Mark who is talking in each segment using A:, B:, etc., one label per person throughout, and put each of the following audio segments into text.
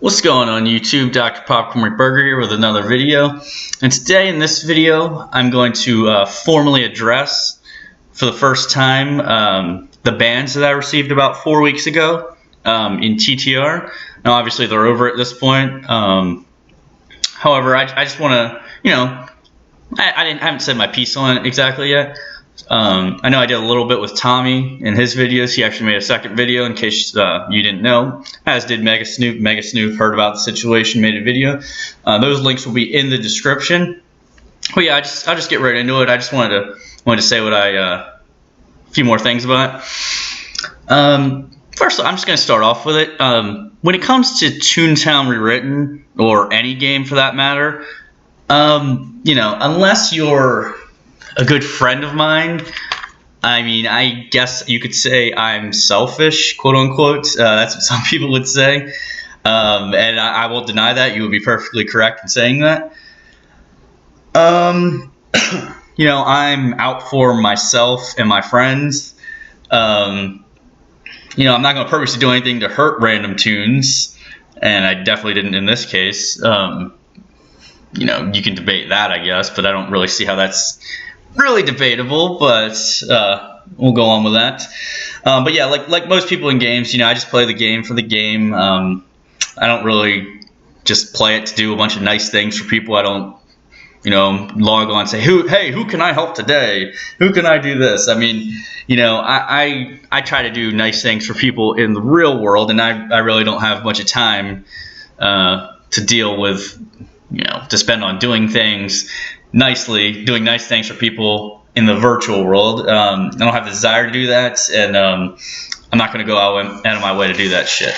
A: What's going on YouTube? Dr. Popcorn McBurger here with another video. And today in this video I'm going to formally address for the first time the bans that I received about 4 weeks ago in TTR. Now obviously they're over at this point. However, I just want to, I haven't said my piece on it exactly yet. I know I did a little bit with Tommy in his videos. He actually made a second video in case you didn't know, as did Mega Snoop. Mega Snoop heard about the situation, made a video. Those links will be in the description. But yeah, I'll just get right into it. I just wanted to say what a few more things about it. First, I'm just going to start off with it. When it comes to Toontown Rewritten, or any game for that matter, unless you're a good friend of mine, I mean, I guess you could say I'm selfish, quote unquote. That's what some people would say. And I won't deny that. You would be perfectly correct in saying that. I'm out for myself and my friends. I'm not going to purposely do anything to hurt random tunes, and I definitely didn't in this case. You can debate that, I guess, but I don't really see how that's really debatable, but we'll go on with that. But yeah, like most people in games, I just play the game for the game. I don't really just play it to do a bunch of nice things for people. I don't log on and say, hey, who can I help today? Who can I do this? I mean, I try to do nice things for people in the real world, and I really don't have much of time to deal with, to spend on doing things nicely, doing nice things for people in the virtual world. I don't have the desire to do that, and I'm not going to go out of my way to do that shit.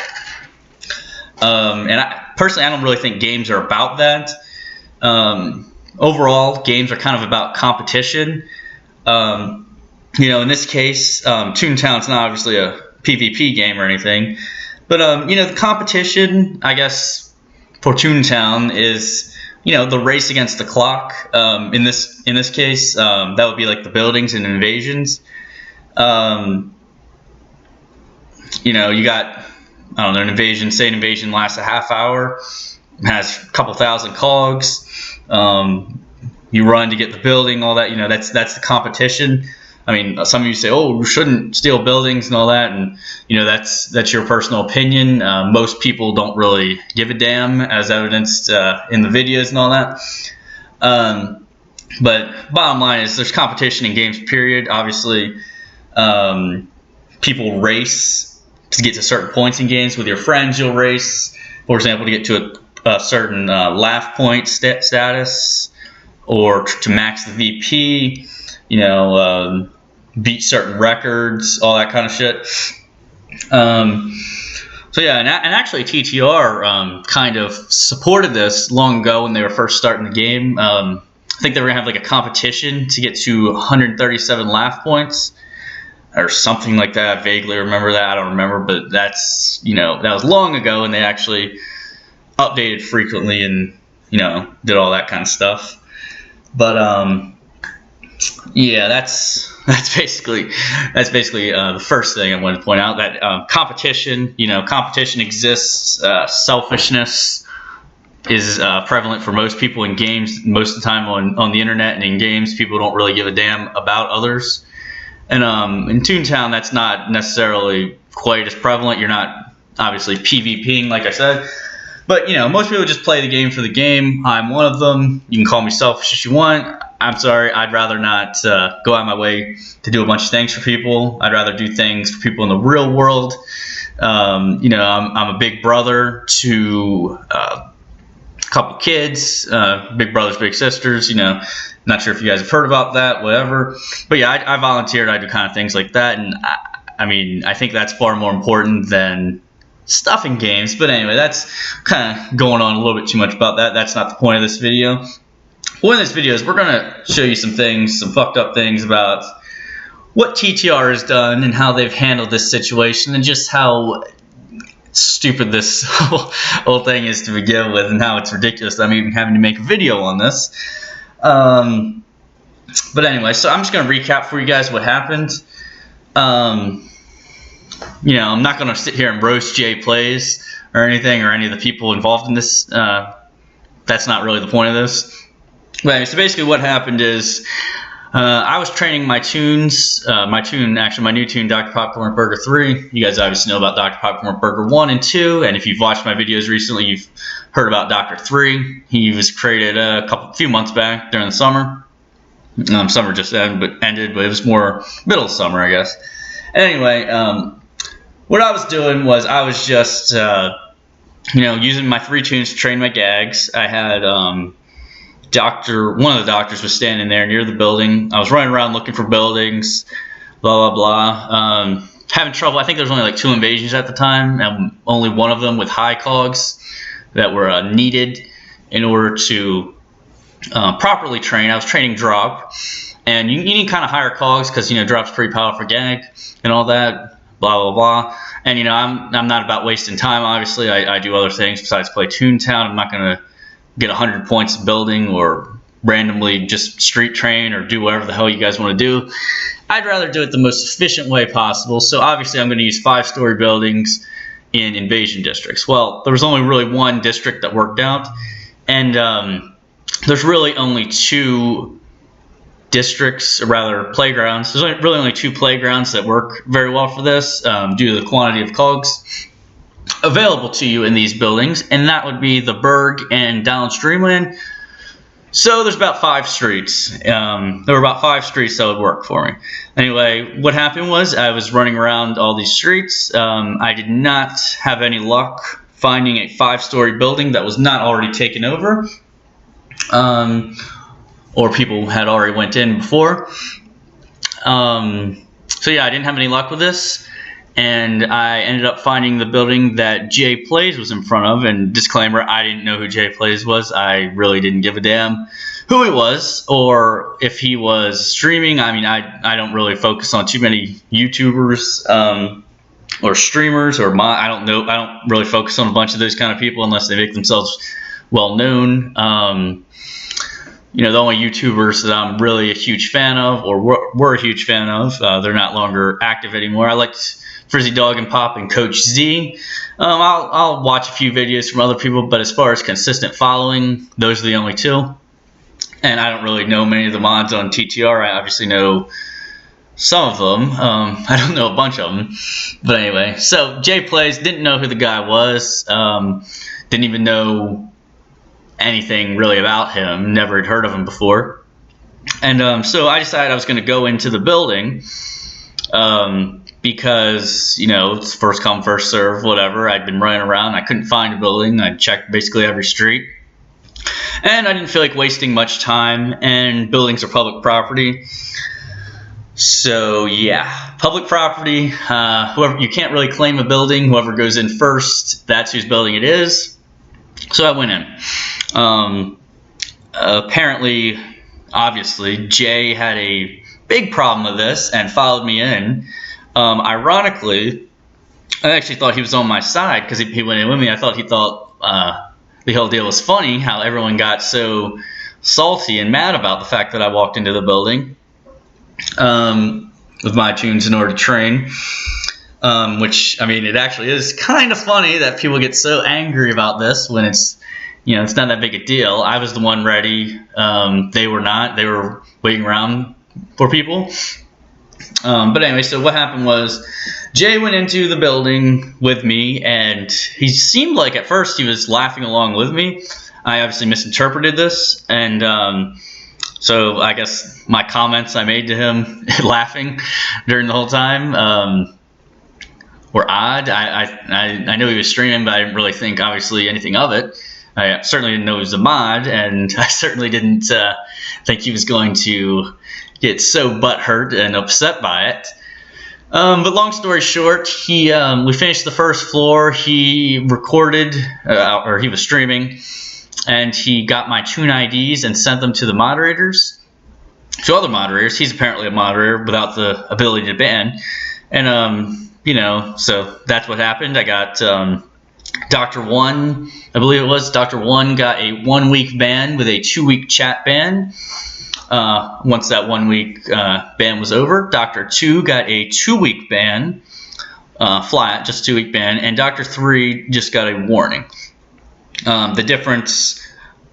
A: And personally, I don't really think games are about that. Overall, games are kind of about competition. In this case, Toontown's not obviously a PvP game or anything, but the competition, I guess, for Toontown is the race against the clock. In this case, that would be like the buildings and invasions. You got, I don't know, an invasion. Say an invasion lasts a half hour, has a couple thousand cogs. You run to get the building, all that. That's the competition. I mean, some of you say, "Oh, you shouldn't steal buildings and all that," and that's your personal opinion. Most people don't really give a damn, as evidenced in the videos and all that. But bottom line is, there's competition in games. Period. Obviously, people race to get to certain points in games. With your friends, you'll race, for example, to get to a certain laugh point status, or to max the VP. Beat certain records, all that kind of shit. So yeah, and actually TTR kind of supported this long ago when they were first starting the game. I think they were gonna have like a competition to get to 137 laugh points or something like that. I vaguely remember that. I don't remember, but that's that was long ago, and they actually updated frequently and did all that kind of stuff. But yeah, that's basically the first thing I wanted to point out, that competition exists. Selfishness is prevalent for most people in games. Most of the time on the internet and in games, people don't really give a damn about others. And in Toontown, that's not necessarily quite as prevalent. You're not obviously PvPing, like I said. But most people just play the game for the game. I'm one of them. You can call me selfish if you want. I'm sorry, I'd rather not go out of my way to do a bunch of things for people. I'd rather do things for people in the real world. I'm a big brother to a couple kids, big brothers, big sisters. Not sure if you guys have heard about that, whatever. But yeah, I volunteered. I do kind of things like that, and I think that's far more important than stuff in games. But anyway, that's kind of going on a little bit too much about that. That's not the point of this video. The point of this video is we're going to show you some fucked up things about what TTR has done and how they've handled this situation, and just how stupid this whole thing is to begin with, and how it's ridiculous that I'm even having to make a video on this. But anyway, so I'm just going to recap for you guys what happened. I'm not going to sit here and roast Jay Plays or anything, or any of the people involved in this. That's not really the point of this. But anyway, so basically what happened is I was training my tunes, my new tune, Dr. Popcorn McBurger 3. You guys obviously know about Dr. Popcorn McBurger 1 and 2, and if you've watched my videos recently, you've heard about Dr. 3. He was created a few months back during the summer. Summer just ended, but it was more middle of summer, I guess. Anyway, what I was doing was I was just, using my 3 tunes to train my gags. I had one of the doctors was standing there near the building. I was running around looking for buildings, blah, blah, blah. Having trouble. I think there was only like 2 invasions at the time, and only one of them with high cogs that were needed in order to properly train. I was training drop, and you need kind of higher cogs because drop's pretty powerful gag and all that, blah, blah, blah. And I'm not about wasting time. Obviously, I do other things besides play Toontown. I'm not gonna get 100 points building or randomly just street train or do whatever the hell you guys want to do. I'd rather do it the most efficient way possible. So obviously I'm going to use 5-story buildings in invasion districts. Well, there was only really one district that worked out, and there's really only 2 districts, or rather playgrounds. There's really only 2 playgrounds that work very well for this due to the quantity of cogs available to you in these buildings, and that would be the Berg and Down Streamland. So there's about 5 streets. There were about 5 streets that would work for me. Anyway, what happened was I was running around all these streets. I did not have any luck finding a 5-story building that was not already taken over, or people had already went in before. So yeah, I didn't have any luck with this. And I ended up finding the building that Jay Plays was in front of. And disclaimer, I didn't know who Jay Plays was. I really didn't give a damn who he was or if he was streaming. I mean, I don't really focus on too many YouTubers or streamers or I don't know. I don't really focus on a bunch of those kind of people unless they make themselves well known. The only YouTubers that I'm really a huge fan of, or were a huge fan of, they're not longer active anymore. I liked Frizzy Dog and Pop and Coach Z. I'll watch a few videos from other people, but as far as consistent following, those are the only 2. And I don't really know many of the mods on TTR. I obviously know some of them. I don't know a bunch of them. But anyway, so Jay Plays, didn't know who the guy was. Didn't even know anything really about him. Never had heard of him before. And so I decided I was going to go into the building. Because, it's first come, first serve, whatever. I'd been running around. I couldn't find a building. I checked basically every street. And I didn't feel like wasting much time. And buildings are public property. So, yeah. Public property. You can't really claim a building. Whoever goes in first, that's whose building it is. So I went in. Apparently, obviously, Jay had a big problem with this and followed me in. Ironically, I actually thought he was on my side because he went in with me. I thought he thought the whole deal was funny, how everyone got so salty and mad about the fact that I walked into the building with my tunes in order to train. Which, I mean, it actually is kind of funny that people get so angry about this when it's not that big a deal. I was the one ready. They were not. They were waiting around for people. But anyway, so what happened was Jay went into the building with me, and he seemed like at first he was laughing along with me. I obviously misinterpreted this, and so I guess my comments I made to him laughing during the whole time were odd. I knew he was streaming, but I didn't really think obviously anything of it. I certainly didn't know he was a mod, and I certainly didn't think he was going to get so butthurt and upset by it. But long story short, we finished the first floor. He recorded, or he was streaming, and he got my tune IDs and sent them to the moderators, to other moderators. He's apparently a moderator without the ability to ban. And, so that's what happened. I got Dr. 1, I believe it was. Dr. 1 got a 1-week ban with a 2-week chat ban. Once that 1-week ban was over, Dr. 2 got a 2-week ban flat, just 2-week ban, and Dr. 3 just got a warning. The difference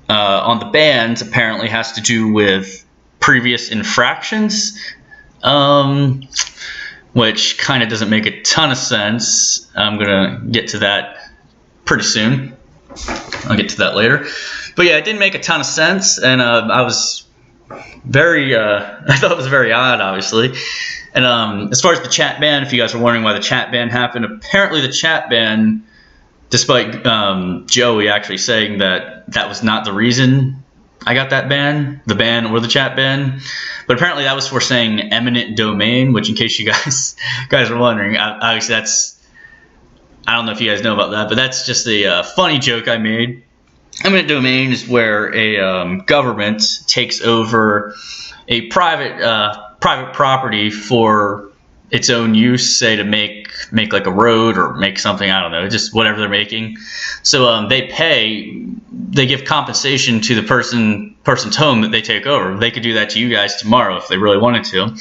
A: on the bans apparently has to do with previous infractions, which kind of doesn't make a ton of sense. I'm gonna get to that pretty soon. I'll get to that later. But yeah, it didn't make a ton of sense, and I was very, I thought it was very odd, obviously. And as far as the chat ban, if you guys are wondering why the chat ban happened, apparently the chat ban, despite Joey actually saying that that was not the reason I got that ban, the ban or the chat ban, but apparently that was for saying eminent domain, which in case you guys are wondering, obviously that's, I don't know if you guys know about that, but that's just a funny joke I made. Eminent domain is where a government takes over a private property for its own use, say to make like a road or make something, I don't know, just whatever they're making. So they give compensation to the person's home that they take over. They could do that to you guys tomorrow if they really wanted to.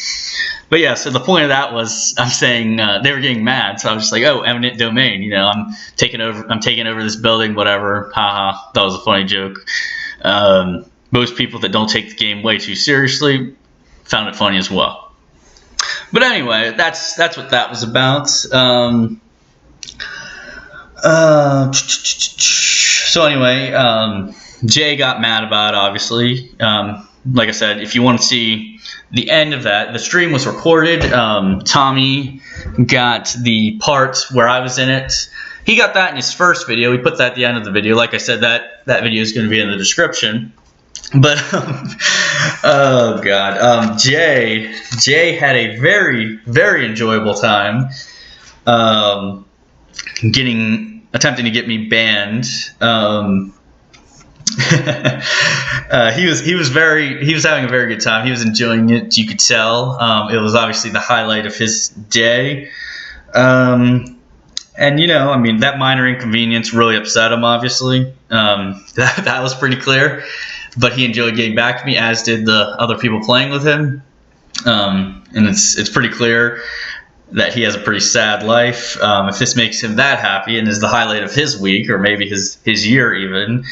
A: But yeah, so the point of that was I'm saying they were getting mad, so I was just like, oh, eminent domain, you know, I'm taking over this building, whatever. Haha, that was a funny joke. Most people that don't take the game way too seriously found it funny as well. But anyway, that's what that was about. So anyway, Jay got mad about it, obviously. Like I said, if you want to see the end of that, the stream was recorded. Tommy got the part where I was in it. He got that in his first video. We put that at the end of the video. Like I said, that video is going to be in the description. But oh god, Jay had a very, very enjoyable time attempting to get me banned. He was having a very good time. He was enjoying it. You could tell. It was obviously the highlight of his day. And you know, I mean, that minor inconvenience really upset him. Obviously, that was pretty clear. But he enjoyed getting back to me, as did the other people playing with him. And it's pretty clear that he has a pretty sad life. If this makes him that happy and is the highlight of his week, or maybe his year even,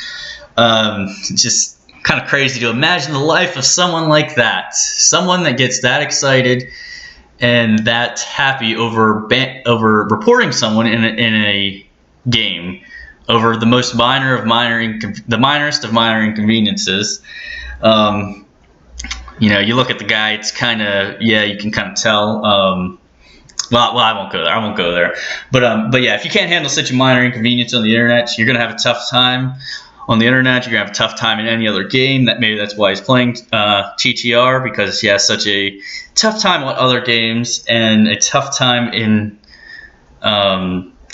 A: it's just kind of crazy to imagine the life of someone like that. Someone that gets that excited and that happy over reporting someone in a game. Over the most the minorest of minor inconveniences. You know, you look at the guy, it's kind of, yeah, you can kind of tell. Well, I won't go there. But yeah, if you can't handle such a minor inconvenience on the internet, you're gonna have a tough time on the internet. You're gonna have a tough time in any other game. That's why he's playing TTR, because he has such a tough time with other games and a tough time in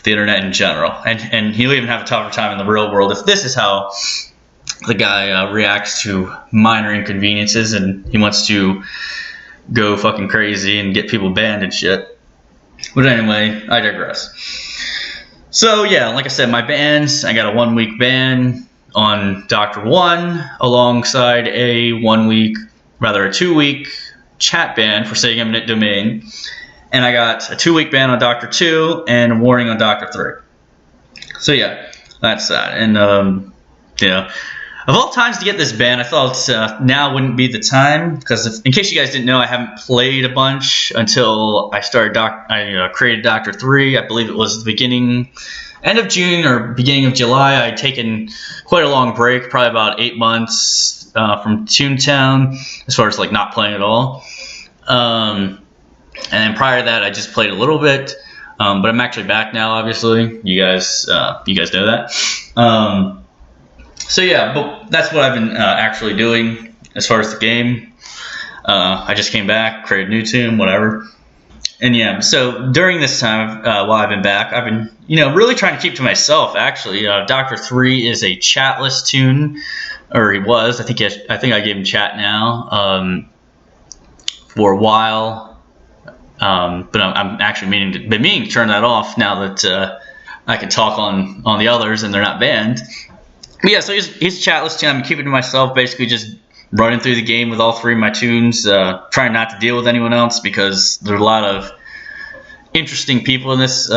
A: the internet in general, and he'll even have a tougher time in the real world if this is how the guy reacts to minor inconveniences and he wants to go fucking crazy and get people banned and shit. But anyway, I digress. So yeah, like I said, my bans, I got a 1-week ban on Dr. 1 alongside a 2-week chat ban for saying eminent domain. And I got a 2-week ban on Dr. 2 and a warning on Dr. 3. So yeah, that's that. And yeah, of all times to get this ban, I thought now wouldn't be the time, because in case you guys didn't know, I haven't played a bunch until I started. I created Dr. 3. I believe it was the end of June or beginning of July. I'd taken quite a long break, probably about 8 months from Toontown, as far as like not playing at all. And then prior to that, I just played a little bit, but I'm actually back now. Obviously, you guys know that. So yeah, but that's what I've been actually doing as far as the game. I just came back, created a new tune, whatever. And yeah, so during this time, while I've been back, I've been really trying to keep to myself. Actually, Dr. 3 is a chatless tune, or he was. I think I gave him chat now for a while. But I'm actually meaning to turn that off now that I can talk on the others and they're not banned. But yeah, so he's chatless tune. I'm keeping it to myself, basically just running through the game with all 3 of my tunes, trying not to deal with anyone else, because there's a lot of interesting people in this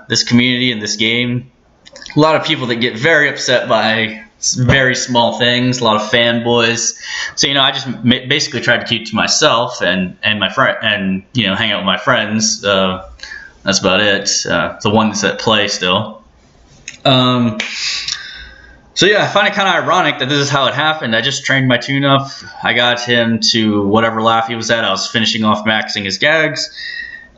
A: this community in this game. A lot of people that get very upset by very small things. A lot of fanboys. So I just basically tried to keep it to myself and my friend and hang out with my friends. That's about it. The ones that play still. So yeah, I find it kind of ironic that this is how it happened. I just trained my tune-up. I got him to whatever laugh he was at. I was finishing off maxing his gags.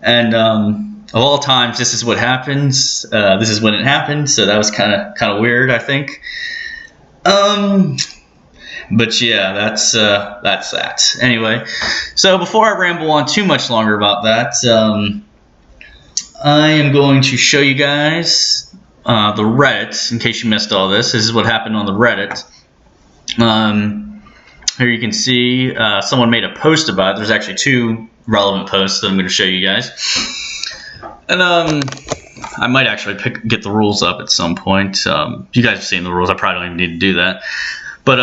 A: And of all times, this is what happens. This is when it happened. So that was kind of weird, I think. But yeah, that's that. Anyway, so before I ramble on too much longer about that, I am going to show you guys the Reddit, in case you missed all this. This is what happened on the Reddit. Here you can see someone made a post about it. There's actually 2 relevant posts that I'm going to show you guys. And I might actually get the rules up at some point. You guys have seen the rules. I probably don't even need to do that. But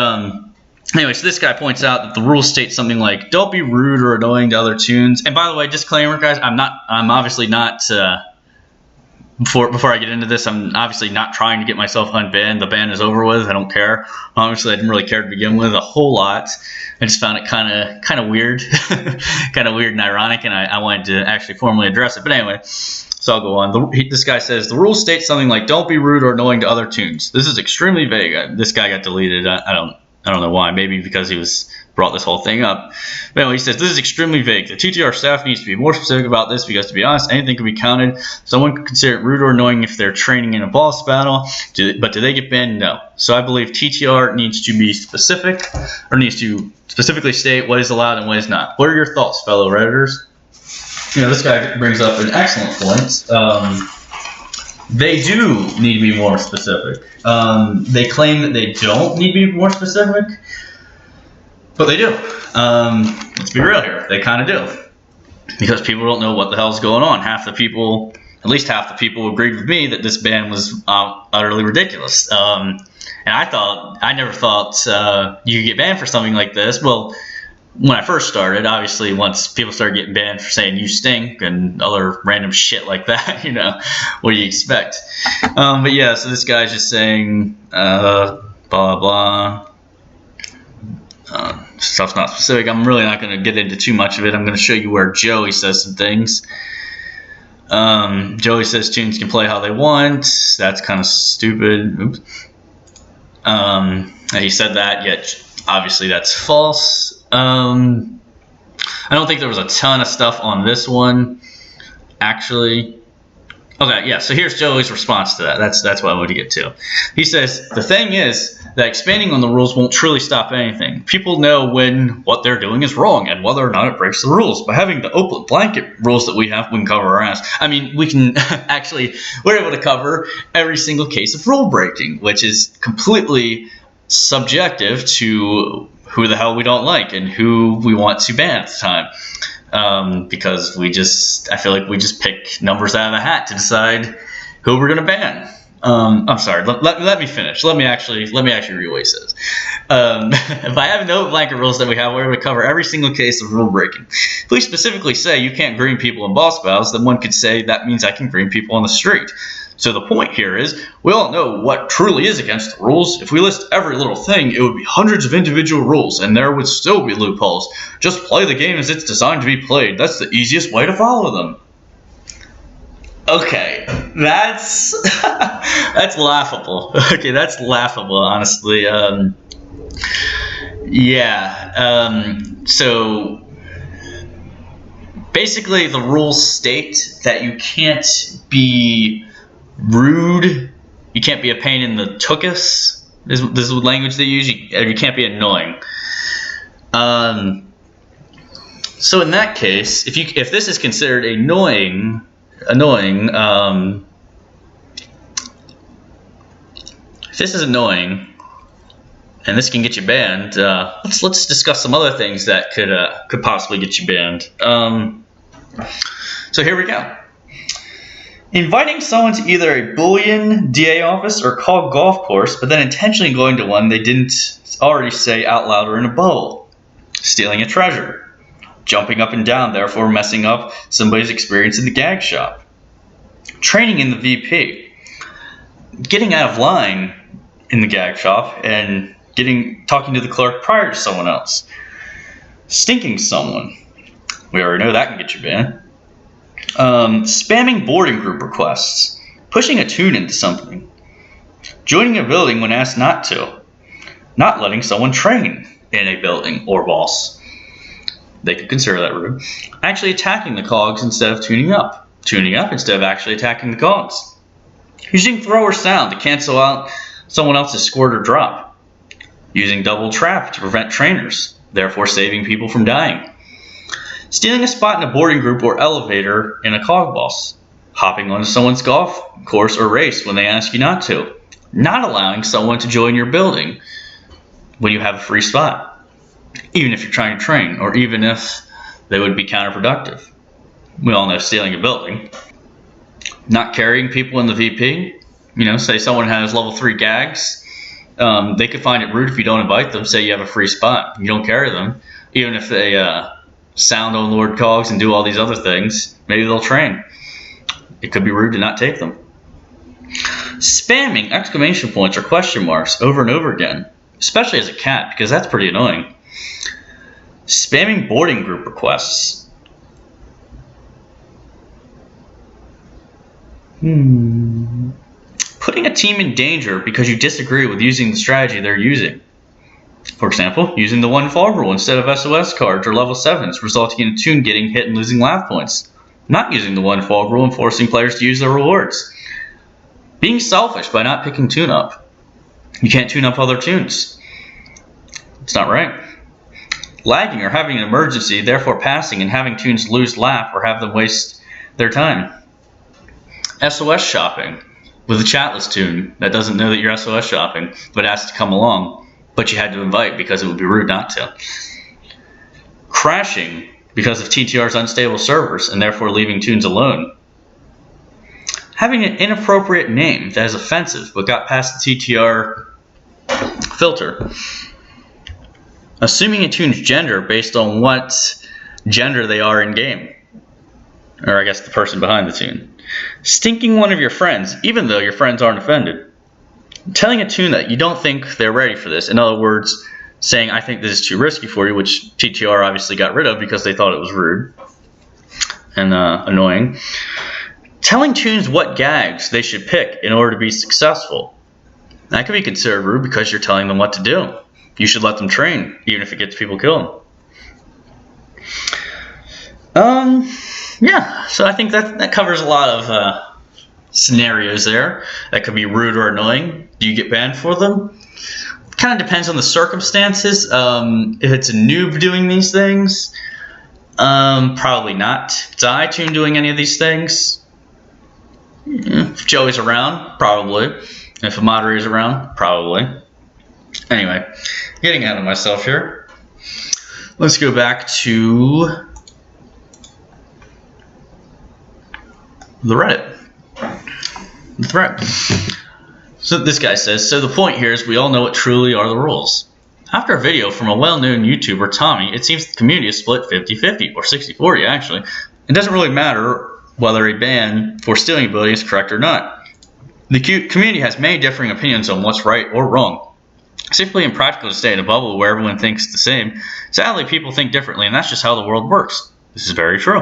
A: anyway, so this guy points out that the rules state something like, "Don't be rude or annoying to other tunes." And by the way, disclaimer, guys, I'm obviously not. Before I get into this, I'm obviously not trying to get myself unbanned. The ban is over with. I don't care. Obviously, I didn't really care to begin with a whole lot. I just found it kind of weird, kind of weird and ironic, and I wanted to actually formally address it. But anyway, so I'll go on. This guy says, "The rules state something like, don't be rude or annoying to other tunes. This is extremely vague." This guy got deleted. I don't know why. Maybe because he brought this whole thing up. But anyway, he says, "This is extremely vague. The TTR staff needs to be more specific about this because, to be honest, anything can be counted. Someone could consider it rude or annoying if they're training in a boss battle. But do they get banned? No. So I believe TTR needs to be specific, or needs to specifically state what is allowed and what is not." What are your thoughts, fellow Redditors? This guy brings up an excellent point. They do need to be more specific. They claim that they don't need to be more specific, but they do. Let's be real here. They kind of do. Because people don't know what the hell's going on. At least half the people agreed with me that this ban was utterly ridiculous. And I never thought you could get banned for something like this. Well, when I first started, obviously, once people started getting banned for saying "you stink" and other random shit like that, what do you expect? But yeah, so this guy's just saying blah blah. Stuff's not specific. I'm really not going to get into too much of it. I'm going to show you where Joey says some things. Joey says tunes can play how they want. That's kind of stupid. Oops. He said that, yet obviously that's false. I don't think there was a ton of stuff on this one, actually. Okay, yeah, so here's Joey's response to that. That's what I wanted to get to. He says, "The thing is that expanding on the rules won't truly stop anything. People know when what they're doing is wrong and whether or not it breaks the rules. By having the open blanket rules that we have, we can cover our ass." I mean, we can we're able to cover every single case of rule breaking, which is completely subjective to who the hell we don't like and who we want to ban at the time. Because I feel like we just pick numbers out of the hat to decide who we're going to ban. I'm sorry. Let me finish. Let me actually read what he says. By having no blanket rules that we have, we're able to cover every single case of rule breaking. If we specifically say you can't green people in boss battles, then one could say that means I can green people on the street. So the point here is, we all know what truly is against the rules. If we list every little thing, it would be hundreds of individual rules, and there would still be loopholes. Just play the game as it's designed to be played. That's the easiest way to follow them. Okay, that's laughable. Okay, that's laughable, honestly. So basically, the rules state that you can't be rude, you can't be a pain in the tuchus. This is the language they use. You can't be annoying. So in that case, if this is considered annoying, if this is annoying, and this can get you banned, let's discuss some other things that could possibly get you banned. So here we go. Inviting someone to either a bullion DA office or call golf course, but then intentionally going to one they didn't already say out loud or in a bowl. Stealing a treasure. Jumping up and down, therefore messing up somebody's experience in the gag shop. Training in the VP. Getting out of line in the gag shop and talking to the clerk prior to someone else. Stinking someone. We already know that can get you banned. Spamming boarding group requests. Pushing a tune into something. Joining a building when asked not to. Not letting someone train in a building or boss. They could consider that rude. Actually attacking the cogs instead of tuning up. Tuning up instead of actually attacking the cogs. Using throw or sound to cancel out someone else's squirt or drop. Using double trap to prevent trainers, therefore saving people from dying. Stealing a spot in a boarding group or elevator in a cog boss. Hopping onto someone's golf course or race when they ask you not to. Not allowing someone to join your building when you have a free spot, even if you're trying to train, or even if they would be counterproductive. We all know stealing a building. Not carrying people in the VP. Say someone has level 3 gags. They could find it rude if you don't invite them. Say you have a free spot. You don't carry them. Even if they sound on Lord Cogs and do all these other things, maybe they'll train. It could be rude to not take them. Spamming exclamation points or question marks over and over again, especially as a cat, because that's pretty annoying. Spamming boarding group requests. Putting a team in danger because you disagree with using the strategy they're using. For example, using the one fog rule instead of SOS cards or level 7s, resulting in a tune getting hit and losing laugh points. Not using the one fog rule and forcing players to use their rewards. Being selfish by not picking tune up. You can't tune up other tunes. It's not right. Lagging or having an emergency, therefore passing and having tunes lose laugh or have them waste their time. SOS shopping with a chatless tune that doesn't know that you're SOS shopping but asks to come along, but you had to invite because it would be rude not to. Crashing because of TTR's unstable servers and therefore leaving tunes alone. Having an inappropriate name that is offensive but got past the TTR filter. Assuming a tune's gender based on what gender they are in game. Or I guess the person behind the tune. Stinking one of your friends, even though your friends aren't offended. Telling a tune that you don't think they're ready for this. In other words, saying, I think this is too risky for you, which TTR obviously got rid of because they thought it was rude and annoying. Telling tunes what gags they should pick in order to be successful. That could be considered rude because you're telling them what to do. You should let them train, even if it gets people killed. Yeah, so I think that covers a lot of scenarios there that could be rude or annoying. Do you get banned for them? Kind of depends on the circumstances. If it's a noob doing these things, probably not. If it's an iTunes doing any of these things, if Joey's around, probably. If a moderator's around, probably. Anyway, getting out of myself here. Let's go back to the Reddit. The thread. So this guy says, so the point here is we all know what truly are the rules. After a video from a well-known YouTuber, Tommy, it seems the community is split 50-50, or 60-40 actually. It doesn't really matter whether a ban for stealing ability is correct or not. The community has many differing opinions on what's right or wrong. It's simply impractical to stay in a bubble where everyone thinks the same. Sadly, people think differently, and that's just how the world works. This is very true.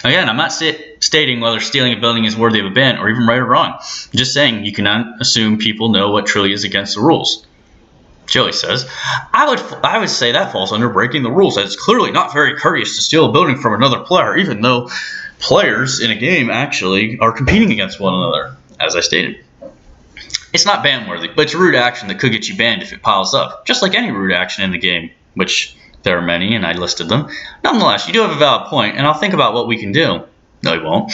A: Again, I'm not stating whether stealing a building is worthy of a ban or even right or wrong. I'm just saying you cannot assume people know what truly is against the rules. Joey says, I would say that falls under breaking the rules. It's clearly not very courteous to steal a building from another player, even though players in a game actually are competing against one another, as I stated. It's not ban-worthy, but it's a rude action that could get you banned if it piles up, just like any rude action in the game, which there are many, and I listed them. Nonetheless, you do have a valid point, and I'll think about what we can do. No, he won't.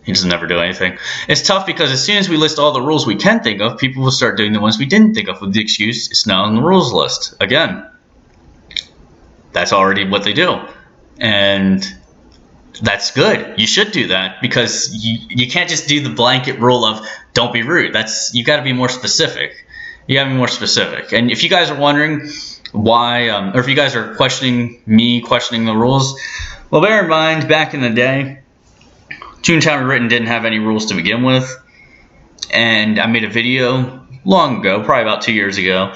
A: He doesn't never do anything. It's tough because as soon as we list all the rules we can think of, people will start doing the ones we didn't think of with the excuse it's not on the rules list. Again, that's already what they do. And that's good. You should do that because you can't just do the blanket rule of don't be rude. You got to be more specific. You got to be more specific. And if you guys are wondering why, or if you guys are questioning the rules, well, bear in mind, back in the day, Toontown Rewritten didn't have any rules to begin with, and I made a video long ago, probably about 2 years ago,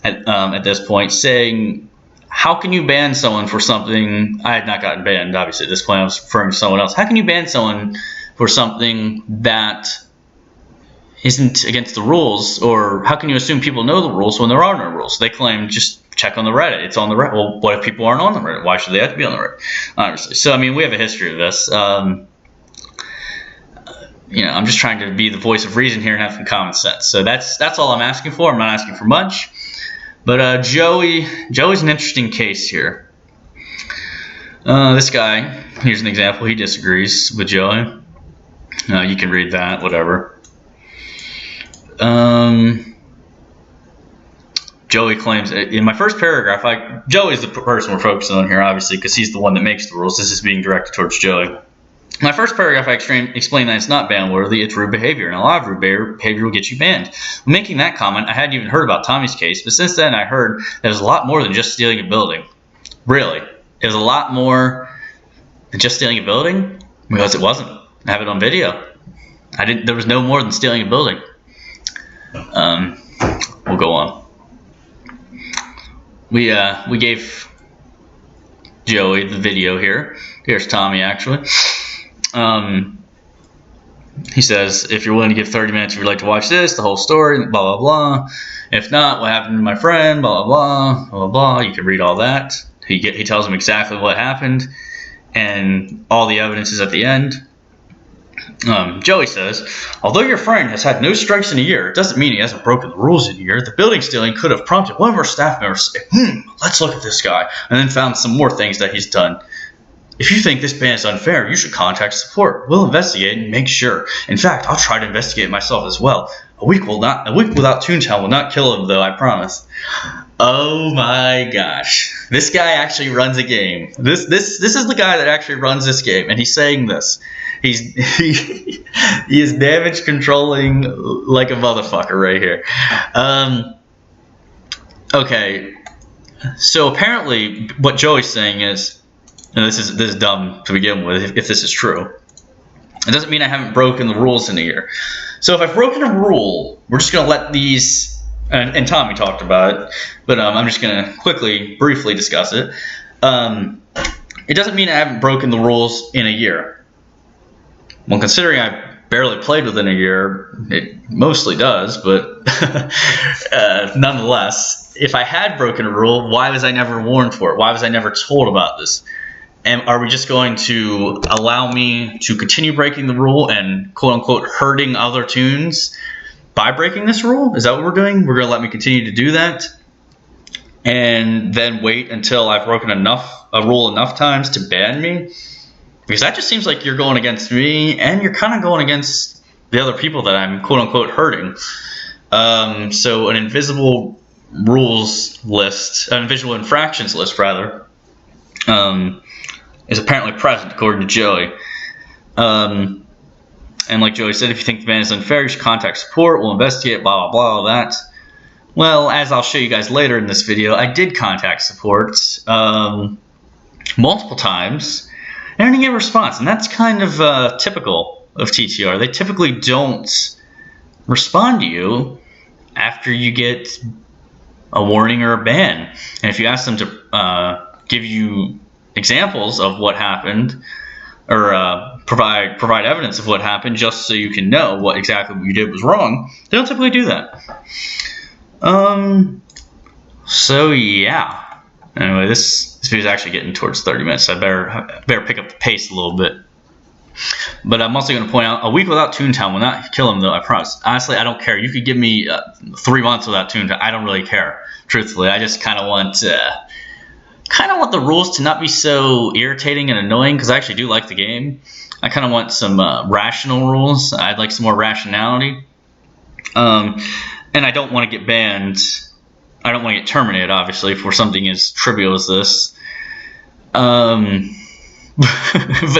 A: at this point, saying, how can you ban someone for something? I had not gotten banned, obviously, at this point. I was referring to someone else. How can you ban someone for something that isn't against the rules? Or how can you assume people know the rules when there are no rules? They claim, just check on the Reddit. It's on the Reddit. Well, what if people aren't on the Reddit? Why should they have to be on the Reddit? Obviously. So, I mean, we have a history of this. I'm just trying to be the voice of reason here and have some common sense. So that's all I'm asking for. I'm not asking for much. But Joey's an interesting case here. This guy, here's an example. He disagrees with Joey. You can read that, whatever. Joey claims, in my first paragraph, Joey's the person we're focusing on here, obviously, because he's the one that makes the rules. This is being directed towards Joey. In my first paragraph, I explained that it's not ban-worthy, it's rude behavior, and a lot of rude behavior will get you banned. When making that comment, I hadn't even heard about Tommy's case, but since then I heard that it was a lot more than just stealing a building. Really? It was a lot more than just stealing a building? Because it wasn't. I have it on video. There was no more than stealing a building. We'll go on. We gave Joey the video here. Here's Tommy, actually. He says, if you're willing to give 30 minutes, if you'd like to watch this, the whole story, blah, blah, blah. If not, what happened to my friend, blah, blah, blah, blah, blah. You can read all that. He tells him exactly what happened, and all the evidence is at the end. Joey says, although your friend has had no strikes in a year, it doesn't mean he hasn't broken the rules in a year. The building stealing could have prompted one of our staff members to say, let's look at this guy, and then found some more things that he's done. If you think this ban is unfair, you should contact support. We'll investigate and make sure. In fact, I'll try to investigate myself as well. A week without Toontown will not kill him, though, I promise. Oh my gosh. This guy actually runs a game. This is the guy that actually runs this game, and he's saying this. He is damage controlling like a motherfucker right here. Okay. So apparently what Joey's saying is, and this is dumb to begin with, if this is true. It doesn't mean I haven't broken the rules in a year. So if I've broken a rule, we're just going to let these, and Tommy talked about it, but I'm just going to briefly discuss it. It doesn't mean I haven't broken the rules in a year. Well, considering I barely played within a year, it mostly does, but nonetheless, if I had broken a rule, why was I never warned for it? Why was I never told about this? And are we just going to allow me to continue breaking the rule and quote-unquote hurting other tunes by breaking this rule? Is that what we're doing? We're going to let me continue to do that and then wait until I've broken a rule enough times to ban me? Because that just seems like you're going against me, and you're kind of going against the other people that I'm quote-unquote hurting. So an invisible rules list, an invisible infractions list, rather, is apparently present, according to Joey. And like Joey said, if you think the ban is unfair, you should contact support. We'll investigate, blah, blah, blah, all that. Well, as I'll show you guys later in this video, I did contact support multiple times, and I didn't get a response. And that's kind of typical of TTR. They typically don't respond to you after you get a warning or a ban. And if you ask them to give you examples of what happened, or provide evidence of what happened, just so you can know what exactly you did was wrong, they don't typically do that. So yeah. Anyway, this video is actually getting towards 30 minutes, so I better pick up the pace a little bit. But I'm also going to point out, a week without Toontown will not kill him, though, I promise. Honestly, I don't care. You could give me 3 months without Toontown. I don't really care, truthfully. I just kind of want the rules to not be so irritating and annoying, because I actually do like the game. I kind of want some rational rules. I'd like some more rationality. And I don't want to get banned. I don't want to get terminated, obviously, for something as trivial as this. But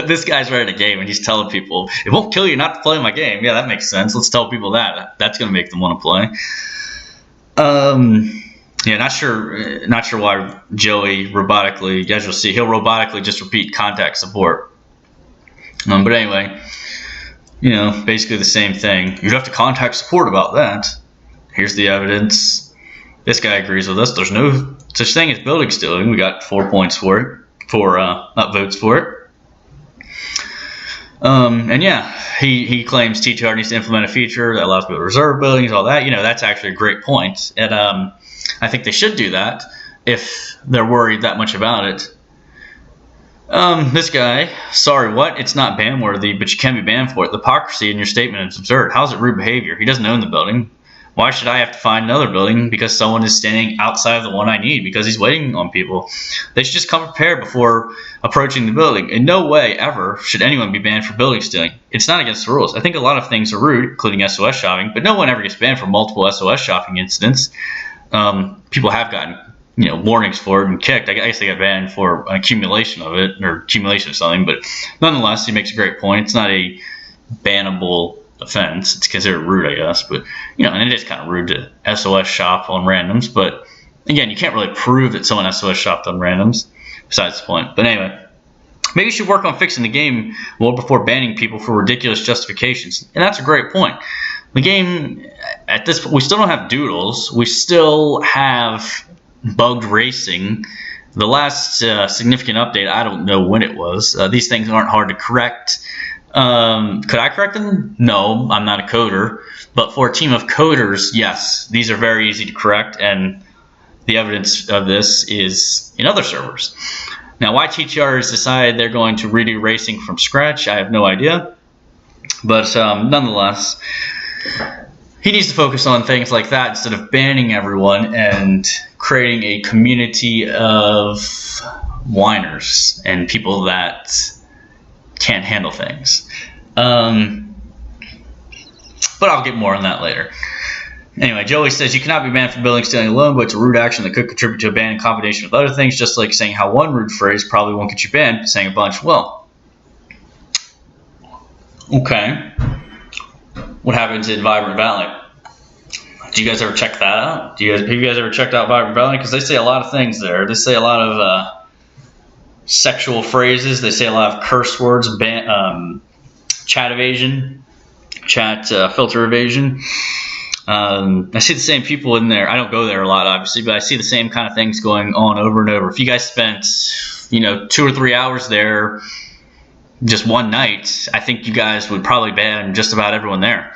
A: this guy's running a game, and he's telling people, it won't kill you not to play my game. Yeah, that makes sense. Let's tell people that. That's going to make them want to play. Yeah, not sure why Joey robotically, as you'll see, he'll robotically just repeat contact support. But anyway, basically the same thing. You'd have to contact support about that. Here's the evidence. This guy agrees with us. There's no such thing as building stealing. We got 4 points for it, not votes for it. And yeah, he claims TTR needs to implement a feature that allows people to reserve buildings, all that. That's actually a great point. And I think they should do that if they're worried that much about it. This guy, sorry, what? It's not ban worthy, but you can be banned for it. The hypocrisy in your statement is absurd. How is it rude behavior? He doesn't own the building. Why should I have to find another building because someone is standing outside of the one I need because he's waiting on people? They should just come prepared before approaching the building. In no way ever should anyone be banned for building stealing. It's not against the rules. I think a lot of things are rude, including SOS shopping, but no one ever gets banned for multiple SOS shopping incidents. People have gotten warnings for it and kicked. I guess they got banned for an accumulation of it or accumulation of something, but nonetheless, he makes a great point. It's not a bannable offense. It's considered rude, I guess, but and it is kind of rude to SOS shop on randoms. But again, you can't really prove that someone SOS shopped on randoms. Besides the point. But anyway, maybe you should work on fixing the game more before banning people for ridiculous justifications. And that's a great point. The game at this we still don't have doodles. We still have bugged racing. The last significant update, I don't know when it was. These things aren't hard to correct. Could I correct them? No, I'm not a coder. But for a team of coders, yes, these are very easy to correct, and the evidence of this is in other servers. Now, why TTR has decided they're going to redo racing from scratch, I have no idea. But nonetheless, he needs to focus on things like that instead of banning everyone and creating a community of whiners and people that can't handle things. But I'll get more on that later. Anyway, Joey says you cannot be banned for building stealing alone, but it's a rude action that could contribute to a ban in combination with other things, just like saying how one rude phrase probably won't get you banned, but saying a bunch will. Okay. What happens in Vibrant Valley? Do you guys ever check that out? Have you guys ever checked out Vibrant Valley? Because they say a lot of things there. They say a lot of sexual phrases. They say a lot of curse words, chat evasion, chat filter evasion. I see the same people in there. I don't go there a lot, obviously, but I see the same kind of things going on over and over. If you guys spent, 2 or 3 hours there just one night, I think you guys would probably ban just about everyone there.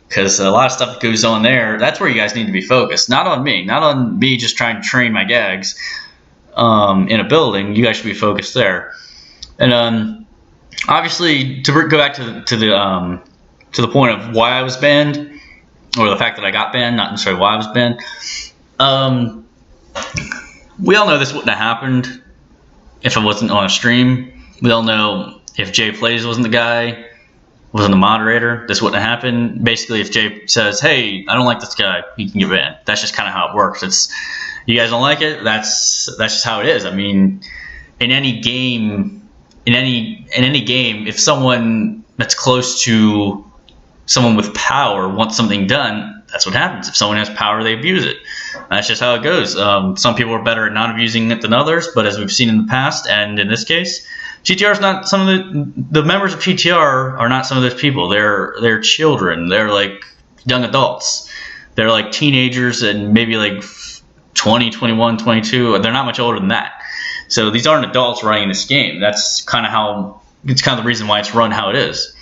A: Because a lot of stuff that goes on there, that's where you guys need to be focused. Not on me just trying to train my gags in a building. You guys should be focused there. And obviously, to go back to the point of why I was banned, or the fact that I got banned, not necessarily why I was banned. We all know this wouldn't have happened if I wasn't on a stream. We all know if Jay Plays wasn't the guy, wasn't the moderator, this wouldn't have happened. Basically, if Jay says, "Hey, I don't like this guy," he can get banned. That's just kind of how it works. You guys don't like it. That's just how it is. I mean, in any game, if someone that's close to someone with power wants something done, that's what happens. If someone has power, they abuse it. That's just how it goes. Some people are better at not abusing it than others, but as we've seen in the past, and in this case, TTR is not some of the members of TTR are not some of those people. They're children. They're like young adults. They're like teenagers and maybe like 20, 21, 22. They're not much older than that. So these aren't adults running this game. That's kind of the reason why it's run how it is.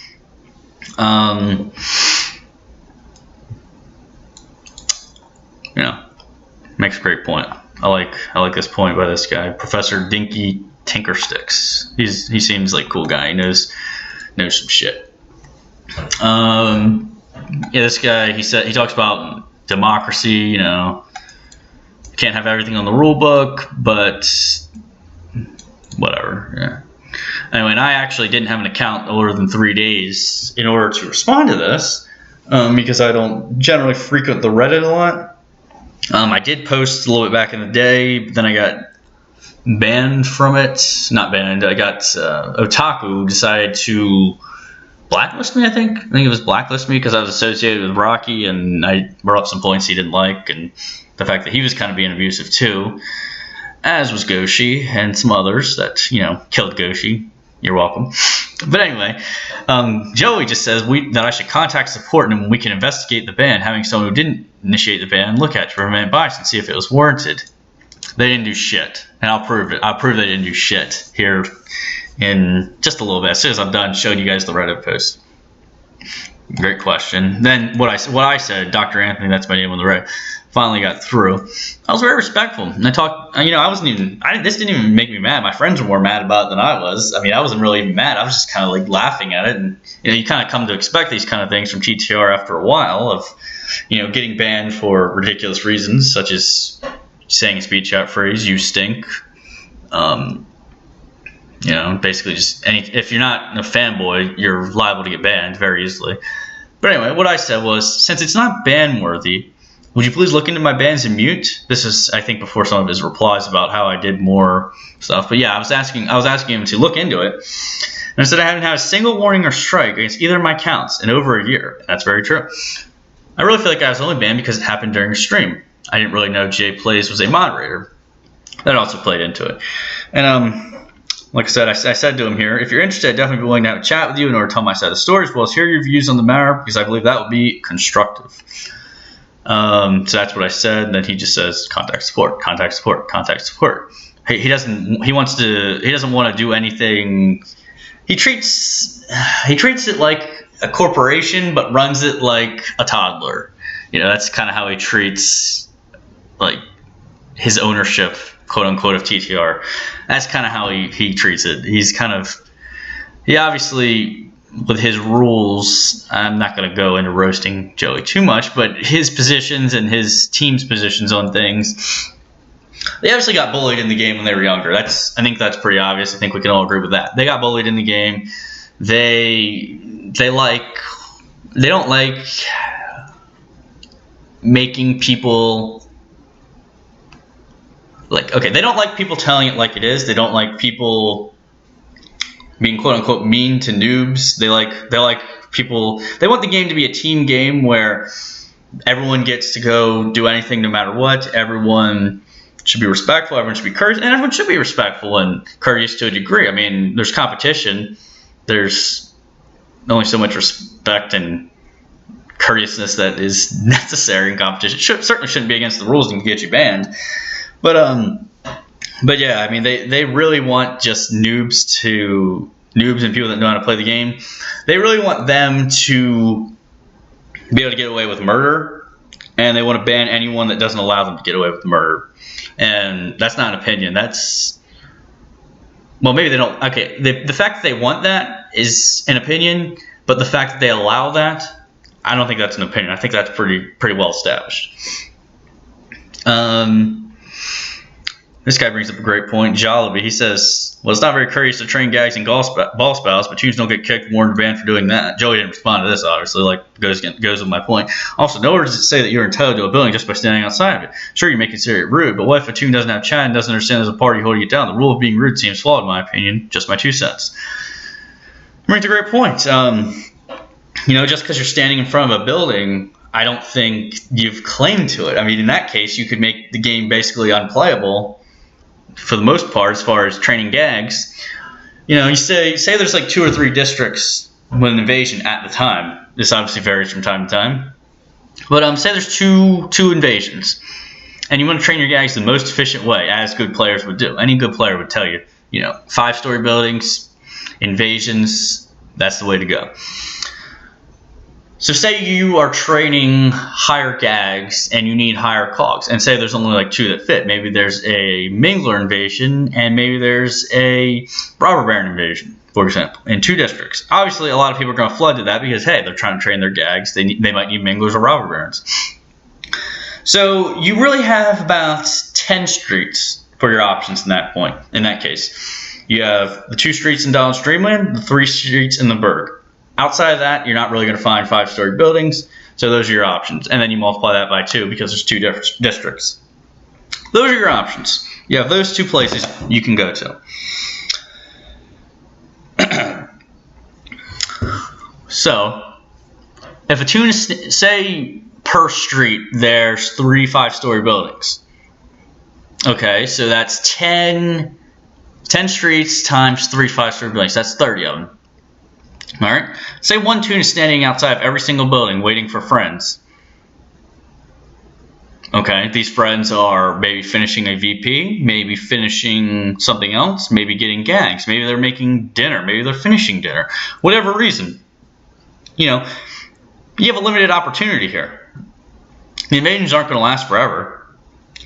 A: Makes a great point. I like this point by this guy, Professor Dinky Tinkersticks. He seems like a cool guy. He knows some shit. This guy, he talks about democracy. Can't have everything on the rule book, but whatever. Yeah. Anyway, and I actually didn't have an account older than 3 days in order to respond to this, because I don't generally frequent the Reddit a lot. I did post a little bit back in the day, but then I got banned from it. Not banned. I got Otaku decided to blacklist me. I think it was blacklist me because I was associated with Rocky, and I brought up some points he didn't like, and the fact that he was kind of being abusive too, as was Goshi and some others that killed Goshi. You're welcome. But anyway, Joey just says that I should contact support and we can investigate the ban, having someone who didn't initiate the ban look at to prevent bias and see if it was warranted. They didn't do shit, and I'll prove it. I'll prove they didn't do shit here in just a little bit. As soon as I'm done showing you guys the Reddit post. Great question. Then what I said, Dr. Anthony, that's my name on the Reddit, finally got through. I was very respectful. And I talked, this didn't even make me mad. My friends were more mad about it than I was. I mean, I wasn't really even mad. I was just kind of like laughing at it. And, you kind of come to expect these kind of things from TTR after a while of, getting banned for ridiculous reasons, such as saying a speech out phrase, "You stink." Basically just if you're not a fanboy, you're liable to get banned very easily. But anyway, what I said was, since it's not ban worthy, would you please look into my bans and mute? This is, I think, before some of his replies about how I did more stuff. But yeah, I was asking him to look into it. And I said I haven't had a single warning or strike against either of my accounts in over a year. That's very true. I really feel like I was only banned because it happened during a stream. I didn't really know Jay Plays was a moderator. That also played into it. And like I said, I said to him here, if you're interested, I'd definitely be willing to have a chat with you in order to tell my side of the story, as well as hear your views on the matter, because I believe that would be constructive. So that's what I said. And then he just says, contact support, contact support, contact support. He doesn't want to do anything. He treats it like a corporation, but runs it like a toddler. That's kind of how he treats like his ownership, quote unquote, of TTR. That's kind of how he treats it. He obviously, with his rules, I'm not going to go into roasting Joey too much, but his positions and his team's positions on things, they obviously got bullied in the game when they were younger. I think that's pretty obvious. I think we can all agree with that. They got bullied in the game. They don't like making people they don't like people telling it like it is. They don't like people being quote unquote mean to noobs. They like people. They want the game to be a team game where everyone gets to go do anything no matter what. Everyone should be respectful. Everyone should be courteous, and everyone should be respectful and courteous to a degree. I mean, there's competition. There's only so much respect and courteousness that is necessary in competition. Certainly shouldn't be against the rules and get you banned. But yeah, I mean, they really want just noobs and people that know how to play the game. They really want them to be able to get away with murder, and they want to ban anyone that doesn't allow them to get away with murder. And that's not an opinion. Maybe they don't. Okay, the fact that they want that is an opinion, but the fact that they allow that, I don't think that's an opinion. I think that's pretty well established. This guy brings up a great point. Jollibee, he says, well, it's not very courteous to train gags and ball spouts, but teams don't get kicked, warned, banned for doing that. Joey didn't respond to this, obviously, goes with my point. Also, nowhere does it say that you're entitled to a building just by standing outside of it. Sure, you may consider it rude, but what if a team doesn't have chat and doesn't understand there's a party holding you down? The rule of being rude seems flawed, in my opinion. Just my 2 cents. Brings a great point. Just because you're standing in front of a building, I don't think you've claimed to it. I mean, in that case, you could make the game basically unplayable for the most part as far as training gags. You say there's like 2 or 3 districts with an invasion at the time. This obviously varies from time to time. But say there's two invasions, and you want to train your gags the most efficient way, as good players would do. Any good player would tell you, 5-story buildings, invasions, that's the way to go. So say you are training higher gags and you need higher cogs, and say there's only like 2 that fit. Maybe there's a Mingler invasion and maybe there's a Robber Baron invasion, for example, in 2 districts. Obviously, a lot of people are going to flood to that because, hey, they're trying to train their gags. They might need Minglers or Robber Barons. So you really have about 10 streets for your options in that case. You have the 2 streets in Donald's Dreamland, the 3 streets in the Berg. Outside of that, you're not really going to find 5-story buildings, so those are your options. And then you multiply that by 2 because there's 2 different districts. Those are your options. You have those 2 places you can go to. So, if a tune is, say, per street, there's 3 5-story buildings. Okay, so that's 10 10 streets times 3 5-story buildings. That's 30 of them. All right. Say one tune is standing outside of every single building waiting for friends. Okay, these friends are maybe finishing a VP, maybe finishing something else, maybe getting gags, maybe they're making dinner, maybe they're finishing dinner. Whatever reason. You have a limited opportunity here. The invasions aren't going to last forever.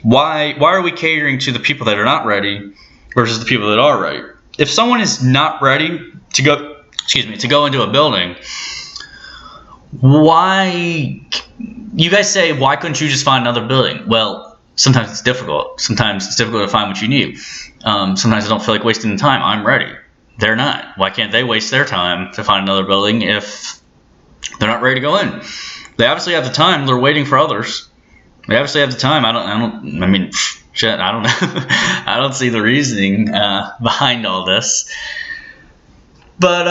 A: Why are we catering to the people that are not ready versus the people that are ready? If someone is not ready to go into a building, you guys say, why couldn't you just find another building? Well, sometimes it's difficult. Sometimes it's difficult to find what you need. Sometimes I don't feel like wasting the time. I'm ready. They're not. Why can't they waste their time to find another building if they're not ready to go in? They obviously have the time. They're waiting for others. They obviously have the time. I don't know. I don't see the reasoning behind all this. But,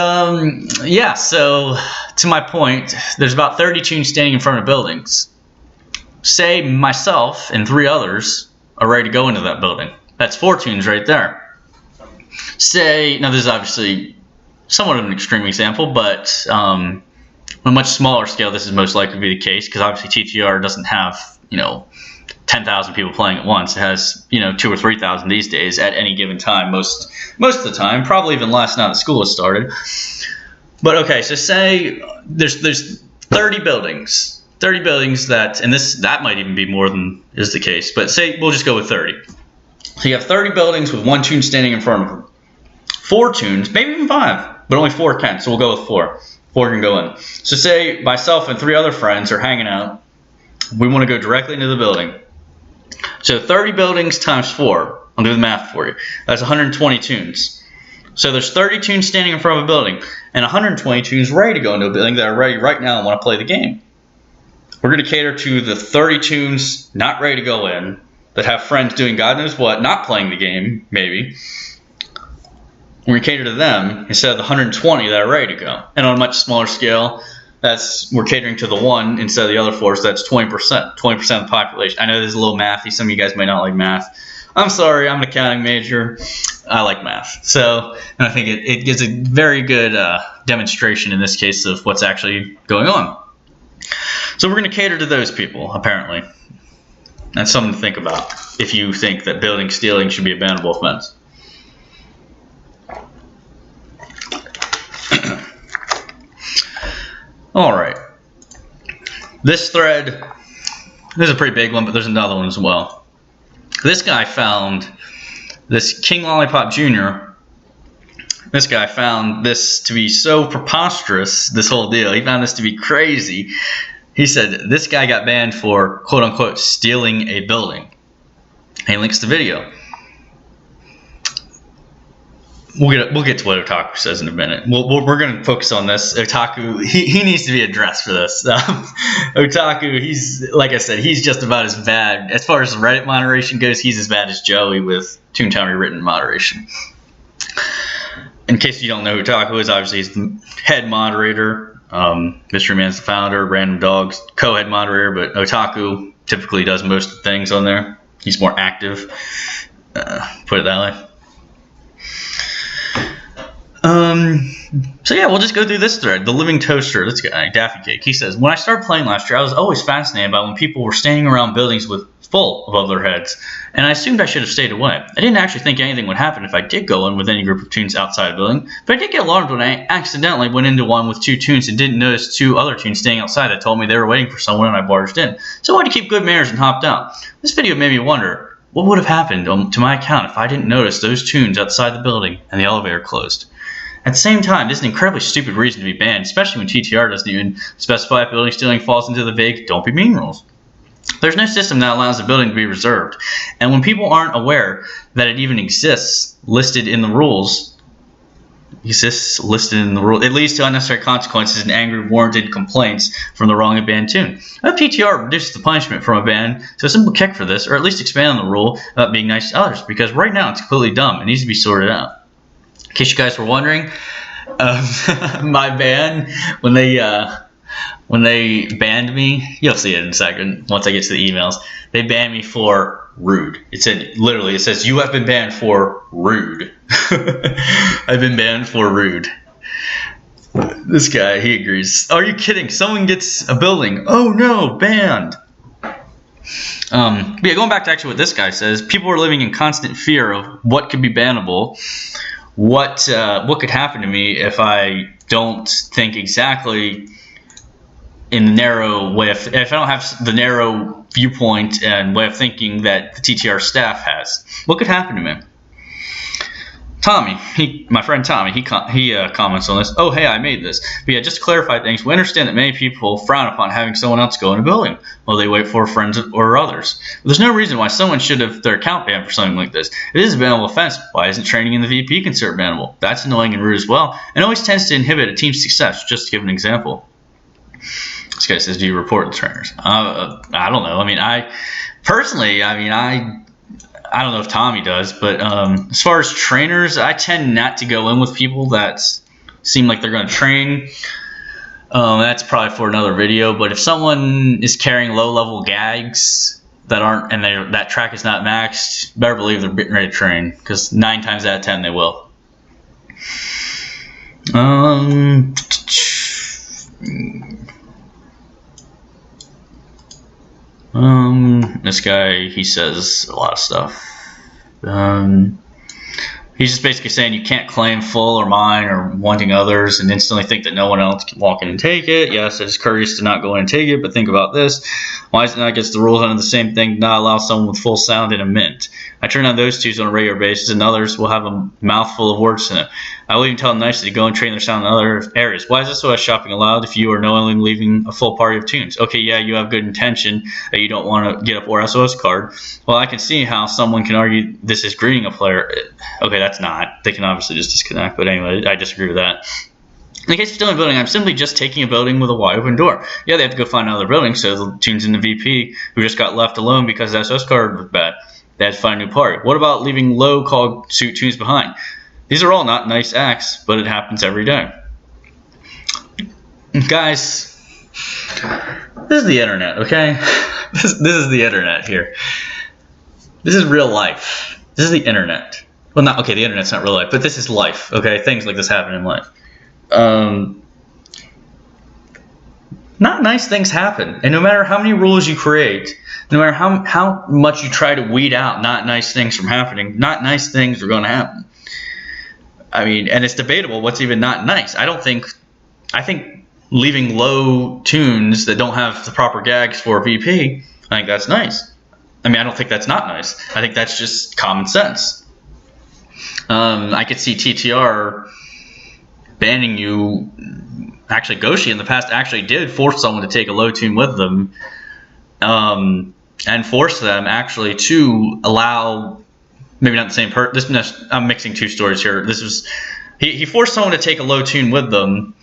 A: yeah, so to my point, there's about 30 tunes standing in front of buildings. Say myself and 3 others are ready to go into that building. That's 4 tunes right there. Now this is obviously somewhat of an extreme example, but on a much smaller scale, this is most likely to be the case, because obviously TTR doesn't have, 10,000 people playing at once. It has, 2,000 or 3,000 these days at any given time, most of the time, probably even less now that school has started. But okay, so say there's 30 buildings that might even be more than is the case, but say we'll just go with 30. So you have 30 buildings with 1 tune standing in front of them. 4 tunes, maybe even 5, but only 4 can, so we'll go with 4. 4 can go in. So say myself and 3 other friends are hanging out. We want to go directly into the building. So 30 buildings times 4. I'll do the math for you. That's 120 tunes. So there's 30 tunes standing in front of a building, and 120 tunes ready to go into a building that are ready right now and want to play the game. We're going to cater to the 30 tunes not ready to go in, that have friends doing God knows what, not playing the game, maybe. We're going to cater to them instead of the 120 that are ready to go. And on a much smaller scale, we're catering to the 1 instead of the other 4, so that's 20%. 20% of the population. I know this is a little mathy. Some of you guys might not like math. I'm sorry, I'm an accounting major. I like math. And I think it gives a very good demonstration in this case of what's actually going on. So we're going to cater to those people, apparently. That's something to think about if you think that building stealing should be a bannable offense. All right. This thread, this is a pretty big one, but there's another one as well. This guy found this King Lollipop Jr. This guy found this to be so preposterous, this whole deal. He found this to be crazy. He said this guy got banned for, quote unquote, stealing a building. And he links the video. We'll get to what Otaku says in a minute. We're going to focus on this. Otaku, he needs to be addressed for this. Otaku, he's, like I said, he's just about as bad. As far as Reddit moderation goes, he's as bad as Joey with Toontown Rewritten moderation. In case you don't know who Otaku is, obviously he's the head moderator. Mystery Man's the founder. Random Dogs, co-head moderator. But Otaku typically does most of the things on there. He's more active. Put it that way. So yeah, we'll just go through this thread. The Living Toaster, this guy, Daffy Cake, he says, when I started playing last year, I was always fascinated by when people were standing around buildings with full above their heads, and I assumed I should have stayed away. I didn't actually think anything would happen if I did go in with any group of tunes outside a building, but I did get alarmed when I accidentally went into one with 2 tunes and didn't notice 2 other tunes staying outside that told me they were waiting for someone, and I barged in. So I had to keep good manners and hopped out. This video made me wonder, what would have happened to my account if I didn't notice those tunes outside the building and the elevator closed? At the same time, this is an incredibly stupid reason to be banned, especially when TTR doesn't even specify if building stealing falls into the vague "don't be mean" rules. There's no system that allows a building to be reserved, and when people aren't aware that it even exists listed in the rules, it leads to unnecessary consequences and angry, warranted complaints from the wrong and banned tune. I hope TTR reduces the punishment from a ban to a simple kick for this, or at least expand on the rule about being nice to others, because right now it's completely dumb. It needs to be sorted out. In case you guys were wondering, my ban, when they when they banned me, you'll see it in a second once I get to the emails. They banned me for rude. It says you have been banned for rude. I've been banned for rude. This guy, he agrees. Are you kidding? Someone gets a building. Oh no, banned. But yeah, going back to actually what this guy says, people are living in constant fear of what could be bannable, what could happen to me if I don't think exactly in the narrow way if I don't have the narrow viewpoint and way of thinking that the TTR staff has. What could happen to me? Tommy, my friend Tommy, he comments on this. Oh, hey, I made this. But yeah, just to clarify things, we understand that many people frown upon having someone else go in a building while they wait for friends or others. But there's no reason why someone should have their account banned for something like this. It is a bannable offense. Why isn't training in the VP considered bannable? That's annoying and rude as well, and always tends to inhibit a team's success. Just to give an example. This guy says, do you report the trainers? I don't know. I mean, I don't know if Tommy does, but as far as trainers, I tend not to go in with people that seem like they're going to train. That's probably for another video. But if someone is carrying low-level gags that aren't, and that track is not maxed, better believe they're getting ready to train, because 9 times out of 10 they will. This guy, he says a lot of stuff. He's just basically saying you can't claim full or mine or wanting others and instantly think that no one else can walk in and take it. Yes, it is courteous to not go in and take it, but think about this. Why is it not against the rules under the same thing to not allow someone with full sound in a mint? I turn on those twos on a regular basis, and others will have a mouthful of words in it. I will even tell them nicely to go and train their sound in other areas. Why is this so as shopping allowed if you are knowingly leaving a full party of tunes? Okay, yeah, you have good intention that you don't want to get a 4 SOS card. Well, I can see how someone can argue this is greeting a player. Okay, that's not. They can obviously just disconnect, but anyway, I disagree with that. In the case of stealing a building, I'm simply just taking a building with a wide open door. Yeah, they have to go find another building, so the tunes in the VP who just got left alone because the SOS card was bad. They had to find a new party. What about leaving low call suit tunes behind? These are all not nice acts, but it happens every day. Guys, this is the internet, okay? This is the internet here. This is real life. This is the internet. Well, not okay. The internet's not real life, but this is life. Okay, things like this happen in life. Not nice things happen, and no matter how many rules you create, no matter how much you try to weed out not nice things from happening, not nice things are going to happen. I mean, and it's debatable what's even not nice. I think leaving low tunes that don't have the proper gags for VP, I think that's nice. I mean, I don't think that's not nice. I think that's just common sense. I could see TTR banning you. Actually, Goshi in the past actually did force someone to take a low tune with them, and force them actually to allow, maybe not the same person. I'm mixing two stories here. He forced someone to take a low tune with them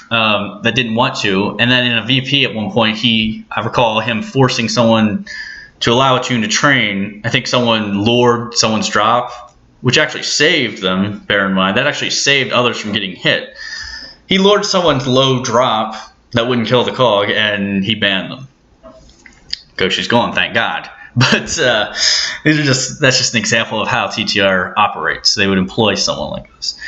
A: that didn't want to, and then in a VP at one point, I recall him forcing someone to allow a tune to train. I think someone lured someone's drop, which actually saved them. Bear in mind that actually saved others from getting hit. He lured someone's low drop that wouldn't kill the cog, and he banned them. Goshi's gone, thank God. But that's just an example of how TTR operates. They would employ someone like this.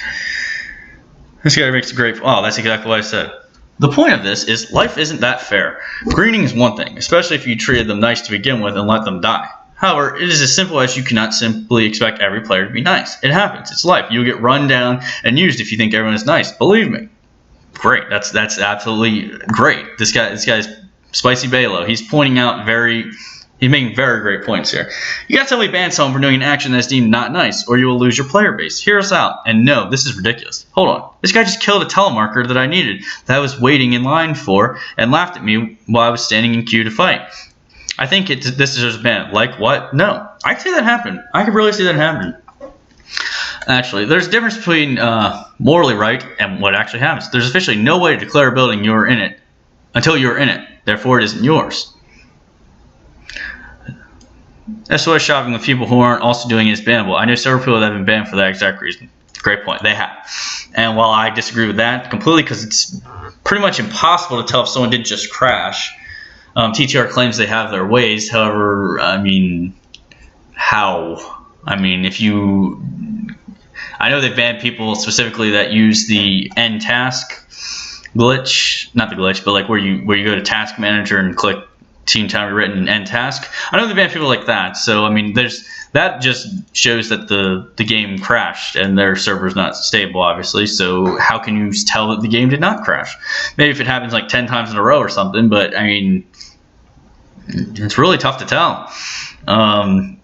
A: This guy makes a great. Oh, that's exactly what I said. The point of this is life isn't that fair. Greening is one thing, especially if you treated them nice to begin with and let them die. However, it is as simple as you cannot simply expect every player to be nice. It happens. It's life. You'll get run down and used if you think everyone is nice. Believe me. Great. That's absolutely great. This guy's Spicy Balo. He's making very great points here. You gotta tell me ban someone for doing an action that's deemed not nice, or you will lose your player base. Hear us out. And no, this is ridiculous. Hold on. This guy just killed a telemarker that I needed, that I was waiting in line for, and laughed at me while I was standing in queue to fight. I think this deserves a ban. Like what? No. I can see that happen. I can really see that happen. Actually, there's a difference between morally right and what actually happens. There's officially no way to declare a building you're in it until you're in it. Therefore, it isn't yours. SOS shopping with people who aren't also doing it is bannable. I know several people that have been banned for that exact reason. Great point. They have. And while I disagree with that completely, because it's pretty much impossible to tell if someone did just crash, TTR claims they have their ways. However, I mean, how? I mean, I know they've banned people specifically that use the end task glitch, not the glitch, but like where you go to task manager and click team time written end task. I know they banned people like that. So I mean, that just shows that the game crashed and their server's not stable, obviously. So how can you tell that the game did not crash? Maybe if it happens like 10 times in a row or something, but I mean, it's really tough to tell. I mean,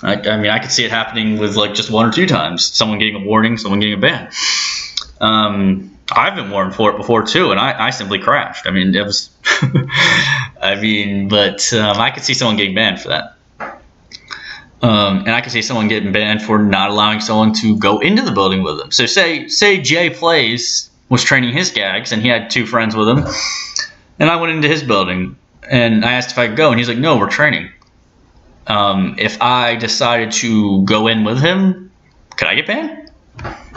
A: I could see it happening with like just 1 or 2 times. Someone getting a warning, someone getting a ban. I've been warned for it before too, and I simply crashed. I mean, it was. I could see someone getting banned for that. And I could see someone getting banned for not allowing someone to go into the building with them. So say Jay Plays was training his gags, and he had 2 friends with him, and I went into his building, and I asked if I could go, and he's like, "No, we're training." If I decided to go in with him, could I get banned?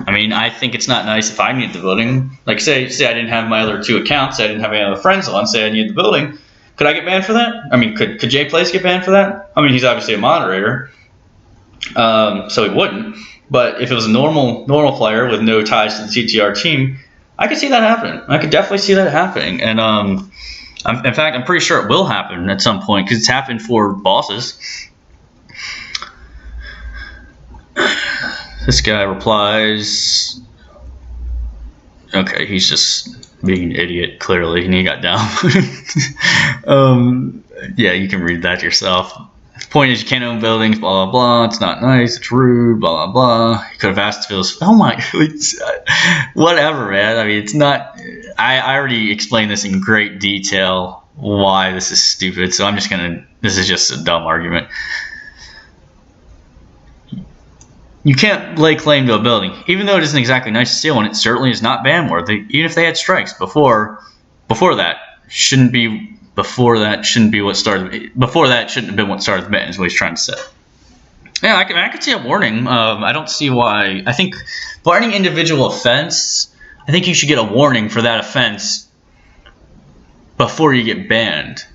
A: I mean, I think it's not nice if I need the building. Like, say I didn't have my other 2 accounts, I didn't have any other friends on, say I need the building. Could I get banned for that? I mean, could Jay Place get banned for that? I mean, he's obviously a moderator, so he wouldn't. But if it was a normal player with no ties to the TTR team, I could see that happening. I could definitely see that happening. And in fact, I'm pretty sure it will happen at some point because it's happened for bosses. This guy replies, okay, he's just being an idiot, clearly, and he got down. Yeah, you can read that yourself. The point is, you can't own buildings, blah, blah, blah. It's not nice, it's rude, blah, blah, blah. You could have asked if it was, oh my, whatever, man. I mean, it's not, I already explained this in great detail why this is stupid, so I'm just this is just a dumb argument. You can't lay claim to a building, even though it isn't exactly nice to steal one. It certainly is not ban worthy. Even if they had strikes before that, shouldn't be what started. Before that shouldn't have been what started the ban. Is what he's trying to say. Yeah, I could see a warning. I don't see why. I think for any individual offense, I think you should get a warning for that offense before you get banned.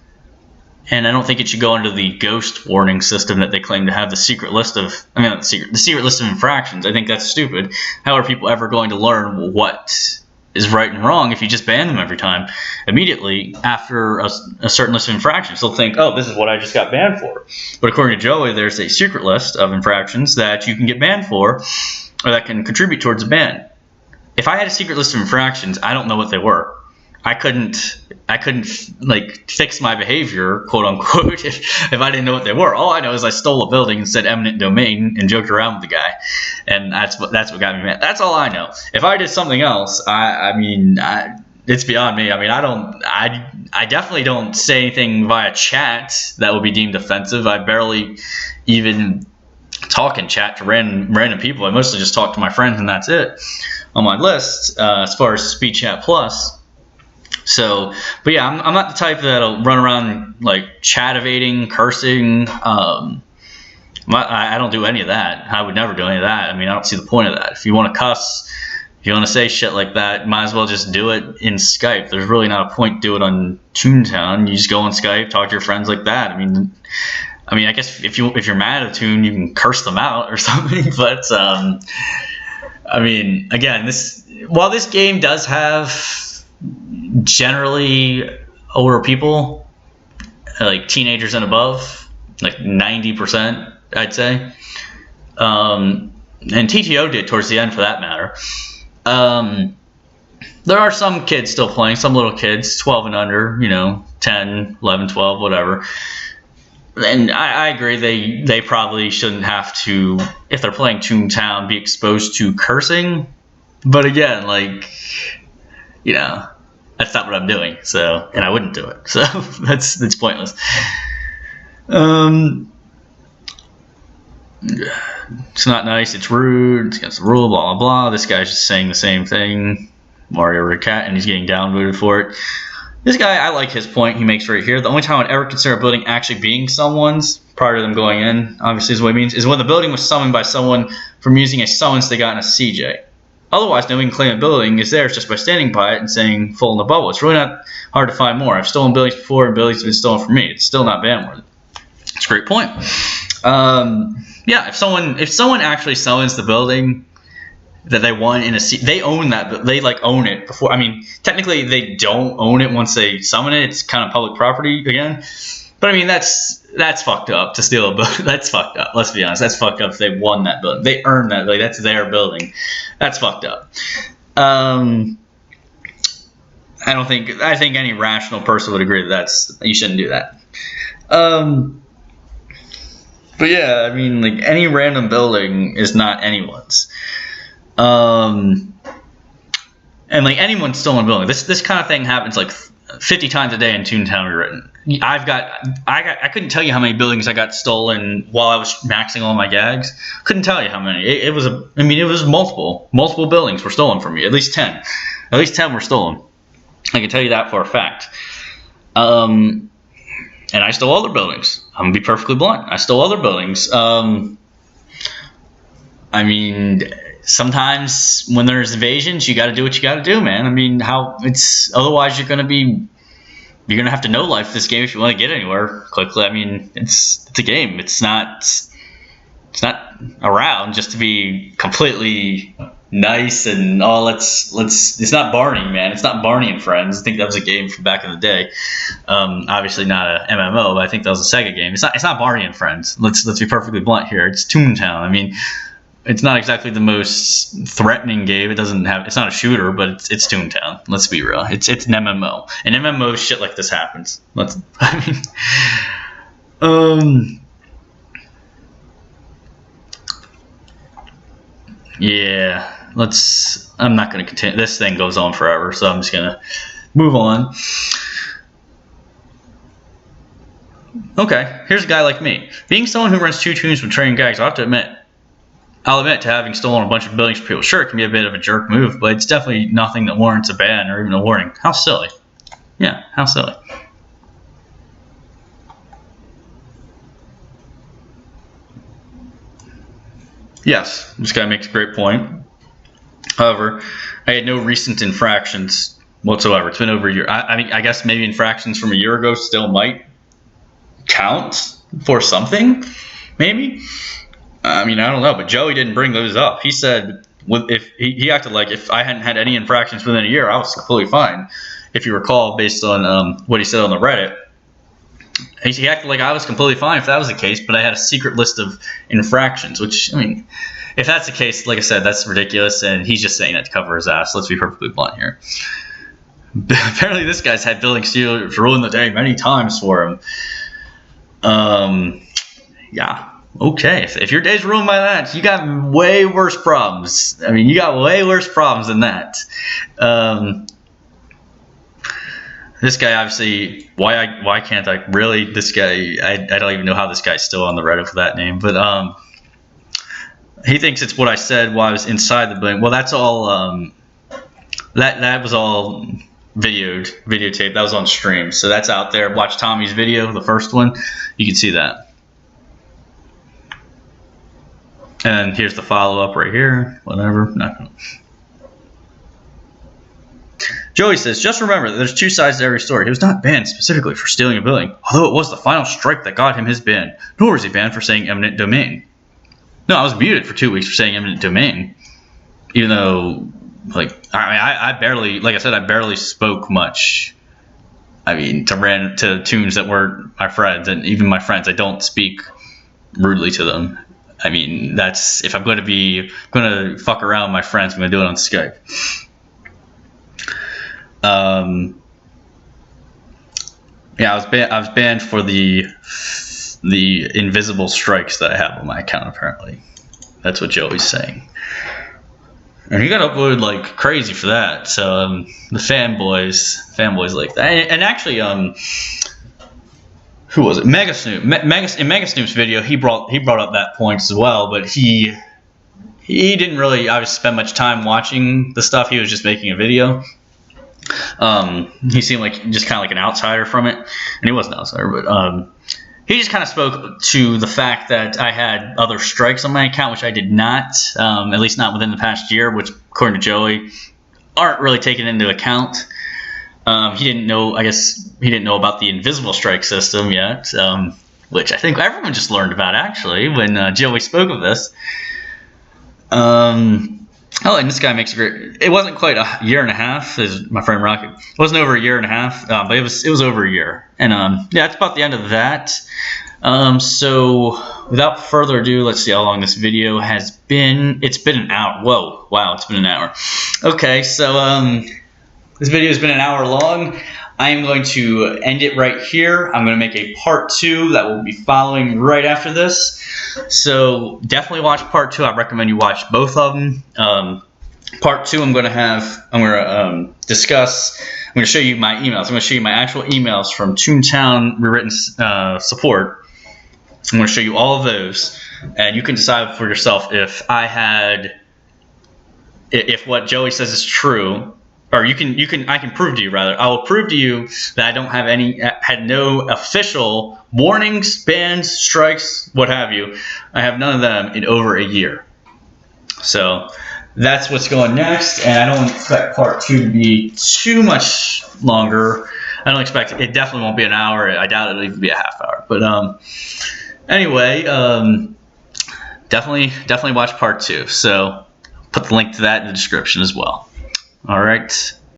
A: And I don't think it should go under the ghost warning system that they claim to have, the secret list of infractions. I think that's stupid. How are people ever going to learn what is right and wrong if you just ban them every time? Immediately after a certain list of infractions, they'll think, oh, this is what I just got banned for. But according to Joey, there's a secret list of infractions that you can get banned for or that can contribute towards a ban. If I had a secret list of infractions, I don't know what they were. I couldn't like fix my behavior, quote unquote, if I didn't know what they were. All I know is I stole a building and said eminent domain and joked around with the guy, and that's what got me mad. That's all I know. If I did something else, it's beyond me. I mean, I definitely don't say anything via chat that would be deemed offensive. I barely even talk in chat to random people. I mostly just talk to my friends, and that's it on my list as far as Speed Chat Plus. So, but yeah, I'm not the type that'll run around like chat evading, cursing. I don't do any of that. I would never do any of that. I mean, I don't see the point of that. If you want to cuss, if you want to say shit like that, might as well just do it in Skype. There's really not a point to do it on Toontown. You just go on Skype, talk to your friends like that. I mean, I guess if you're mad at a Toon, you can curse them out or something. But I mean, again, while this game does have generally older people, like teenagers and above, like 90%, I'd say. And TTO did towards the end, for that matter. There are some kids still playing, some little kids, 12 and under, 10, 11, 12, whatever. And I agree, they probably shouldn't have to, if they're playing Toontown, be exposed to cursing. But again, like, that's not what I'm doing, so, and I wouldn't do it, so that's pointless. It's not nice, it's rude, it's against the rule, blah, blah, blah. This guy's just saying the same thing, Mario Ricat, and he's getting downvoted for it. This guy, I like his point he makes right here. The only time I would ever consider a building actually being someone's, prior to them going in, obviously is what it means, is when the building was summoned by someone from using a summons they got in a CJ. Otherwise, knowing claim a building is theirs just by standing by it and saying full in the bubble. It's really not hard to find more. I've stolen buildings before, and buildings have been stolen from me. It's still not ban-worthy. That's a great point. Yeah, if someone actually summons the building that they won in they own that. They like own it before. I mean, technically they don't own it once they summon it. It's kind of public property again. But I mean, that's fucked up to steal a building. That's fucked up. Let's be honest. That's fucked up if they won that building. They earned that. Like, that's their building. That's fucked up. I think any rational person would agree that you shouldn't do that. But yeah, I mean, like, any random building is not anyone's. And like anyone's stolen building. This kind of thing happens like 50 times a day in Toontown Rewritten. I couldn't tell you how many buildings I got stolen while I was maxing all my gags. Couldn't tell you how many. It was multiple buildings were stolen from me. At least 10. At least 10 were stolen. I can tell you that for a fact. And I stole other buildings. I'm gonna be perfectly blunt. I stole other buildings. I mean, sometimes when there's invasions, you got to do what you got to do, man. I mean, otherwise you're gonna have to know life this game if you want to get anywhere quickly. I mean, it's a game. It's not around just to be completely nice and it's not Barney, man. It's not Barney and Friends. I think that was a game from back in the day. Obviously not a MMO, but I think that was a Sega game. It's not Barney and Friends. Let's be perfectly blunt here. It's Toontown. I mean, it's not exactly the most threatening game. It's not a shooter, but it's Toontown. Let's be real. It's an MMO. And MMO shit like this happens. Yeah. I'm not going to continue. This thing goes on forever, so I'm just going to move on. Okay, here's a guy like me. Being someone who runs 2 tunes with trading gags, I'll admit to having stolen a bunch of buildings from people. Sure, it can be a bit of a jerk move, but it's definitely nothing that warrants a ban or even a warning. How silly. Yeah, how silly. Yes, this guy makes a great point. However, I had no recent infractions whatsoever. It's been over a year. I mean, I guess maybe infractions from a year ago still might count for something, maybe. I mean, I don't know, but Joey didn't bring those up. He said if he acted like if I hadn't had any infractions within a year, I was completely fine. If you recall, based on what he said on the Reddit, he acted like I was completely fine if that was the case, but I had a secret list of infractions, which, I mean, if that's the case, like I said, that's ridiculous, and he's just saying that to cover his ass. Let's be perfectly blunt here. Apparently this guy's had building stealers ruin the day many times for him. Yeah. Okay, if your day's ruined by that, you got way worse problems. I mean, you got way worse problems than that. This guy, obviously, why can't I really? This guy, I don't even know how this guy's still on the Reddit for that name, but he thinks it's what I said while I was inside the building. Well, that's all. That was all videotaped. That was on stream, so that's out there. Watch Tommy's video, the first one. You can see that. And here's the follow-up right here. Whatever. Not. Joey says, just remember that there's 2 sides to every story. He was not banned specifically for stealing a building, although it was the final strike that got him his ban. Nor was he banned for saying eminent domain. No, I was muted for 2 weeks for saying eminent domain. Even though, I barely spoke much. I mean, to tunes that weren't my friends, and even my friends, I don't speak rudely to them. I mean, that's, if I'm going to fuck around with my friends, I'm going to do it on Skype. Yeah, I was banned for the invisible strikes that I have on my account, apparently. That's what Joey's saying. And he got uploaded like crazy for that. So the fanboys like that. And actually, who was it? Mega Snoop. In Mega Snoop's video, he brought up that point as well, but he didn't really obviously spend much time watching the stuff. He was just making a video. He seemed like just kind of like an outsider from it, and he was an outsider, but he just kind of spoke to the fact that I had other strikes on my account, which I did not, at least not within the past year, which according to Joey, aren't really taken into account. He didn't know. I guess he didn't know about the invisible strike system yet, which I think everyone just learned about actually when Joey spoke of this. Oh, and this guy makes a great. It wasn't quite a year and a half, as my friend Rocket. It wasn't over a year and a half, but it was over a year. And yeah, it's about the end of that. So without further ado, let's see how long this video has been. It's been an hour. Whoa, wow, it's been an hour. Okay, so this video has been an hour long. I am going to end it right here. I'm going to make a part 2 that will be following right after this. So definitely watch part 2. I recommend you watch both of them. Part 2, I'm going to discuss. I'm going to show you my emails. I'm going to show you my actual emails from Toontown Rewritten Support. I'm going to show you all of those, and you can decide for yourself if what Joey says is true. Or I can prove to you rather. I will prove to you that I don't have had no official warnings, bans, strikes, what have you. I have none of them in over a year. So that's what's going next, and I don't expect part 2 to be too much longer. I don't expect it definitely won't be an hour. I doubt it'll even be a half hour. But anyway, definitely watch part 2. So put the link to that in the description as well. All right.